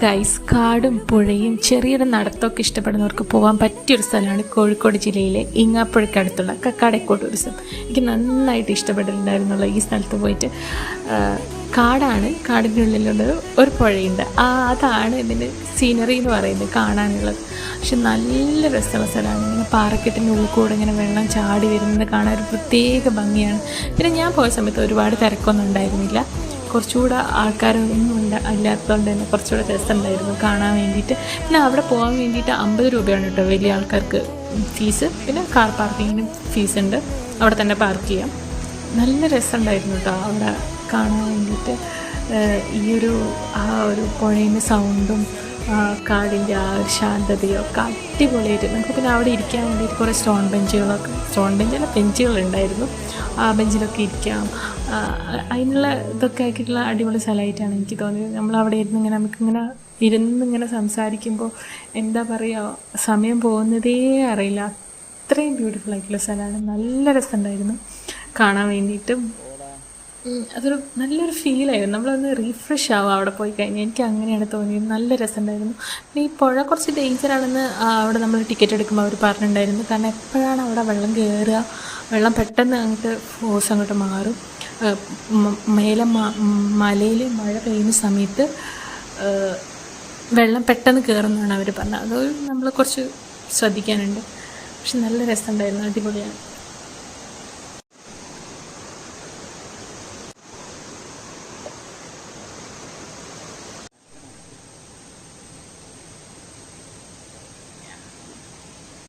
Guys, കാടും പുഴയും ചെറിയൊരു നടത്തമൊക്കെ ഇഷ്ടപ്പെടുന്നവർക്ക് പോകാൻ പറ്റിയൊരു സ്ഥലമാണ് കോഴിക്കോട് ജില്ലയിലെ ഇങ്ങാപ്പുഴയ്ക്കടുത്തുള്ള കക്കാടേക്കോട് ടൂറിസം. എനിക്ക് നന്നായിട്ട് ഇഷ്ടപ്പെട്ടിട്ടുണ്ടായിരുന്നുള്ള ഈ സ്ഥലത്ത് പോയിട്ട്. കാടാണ്, കാടിൻ്റെ ഉള്ളിലുള്ള ഒരു പുഴയുണ്ട്. അതാണ് ഇതിൻ്റെ സീനറി എന്ന് പറയുന്നത്, കാണാനുള്ളത്. പക്ഷെ നല്ല രസമുള്ള സ്ഥലമാണ്. ഇങ്ങനെ പാറക്കെട്ടിൻ്റെ ഉള്ളിൽ കൂടെ ഇങ്ങനെ വെള്ളം ചാടി വരുന്നത് കാണാൻ ഒരു പ്രത്യേക ഭംഗിയാണ്. പിന്നെ ഞാൻ പോയ സമയത്ത് ഒരുപാട് തിരക്കൊന്നും ഉണ്ടായിരുന്നില്ല. കുറച്ചുകൂടെ ആൾക്കാരൊന്നും ഇല്ലാത്തതുകൊണ്ട് തന്നെ കുറച്ചുകൂടെ രസമുണ്ടായിരുന്നു കാണാൻ വേണ്ടിയിട്ട്. പിന്നെ അവിടെ പോകാൻ വേണ്ടിയിട്ട് 50 രൂപയാണ് കേട്ടോ വലിയ ആൾക്കാർക്ക് ഫീസ്. പിന്നെ കാർ പാർക്കിങ്ങിന് ഫീസുണ്ട്, അവിടെ തന്നെ പാർക്ക് ചെയ്യാം. നല്ല രസമുണ്ടായിരുന്നു കേട്ടോ അവിടെ കാണാൻ വേണ്ടിയിട്ട്. ആ ഒരു പുഴയുടെ സൗണ്ടും കാടിൻ്റെ ആ ഒരു ശാന്തതയും ഒക്കെ അടിപൊളിയായിട്ട്. നമുക്ക് പിന്നെ അവിടെ ഇരിക്കാൻ വേണ്ടിയിട്ട് കുറേ ബെഞ്ചുകളുണ്ടായിരുന്നു. ആ ബെഞ്ചിലൊക്കെ ഇരിക്കാം. അതിനുള്ള ഇതൊക്കെ ആക്കിയിട്ടുള്ള അടിപൊളി സ്ഥലമായിട്ടാണ് എനിക്ക് തോന്നിയത്. നമ്മളവിടെ ഇരുന്നിങ്ങനെ സംസാരിക്കുമ്പോൾ എന്താ പറയുക, സമയം പോകുന്നതേ അറിയില്ല. അത്രയും ബ്യൂട്ടിഫുൾ ആയിട്ടുള്ള സ്ഥലമാണ്. നല്ല രസമുണ്ടായിരുന്നു കാണാൻ വേണ്ടിയിട്ട്. അതൊരു നല്ലൊരു ഫീലായിരുന്നു. നമ്മളൊന്ന് റീഫ്രഷ് ആവും അവിടെ പോയി കഴിഞ്ഞാൽ. എനിക്ക് അങ്ങനെയാണ് തോന്നിയത്. നല്ല രസമുണ്ടായിരുന്നു. പിന്നെ ഈ പുഴ കുറച്ച് ഡേഞ്ചറാണെന്ന് അവിടെ നമ്മൾ ടിക്കറ്റ് എടുക്കുമ്പോൾ അവർ പറഞ്ഞിട്ടുണ്ടായിരുന്നു. കാരണം എപ്പോഴാണ് അവിടെ വെള്ളം കയറുക, വെള്ളം പെട്ടെന്ന് ഫോഴ്സ് അങ്ങോട്ട് മാറും. മേലെ മലയിൽ മഴ പെയ്യുന്ന സമയത്ത് വെള്ളം പെട്ടെന്ന് കയറുമെന്നാണ് അവർ പറഞ്ഞത്. അത് നമ്മൾ കുറച്ച് ശ്രദ്ധിക്കാനുണ്ട്. പക്ഷെ നല്ല രസമുണ്ടായിരുന്നു, അടിപൊളിയാണ്.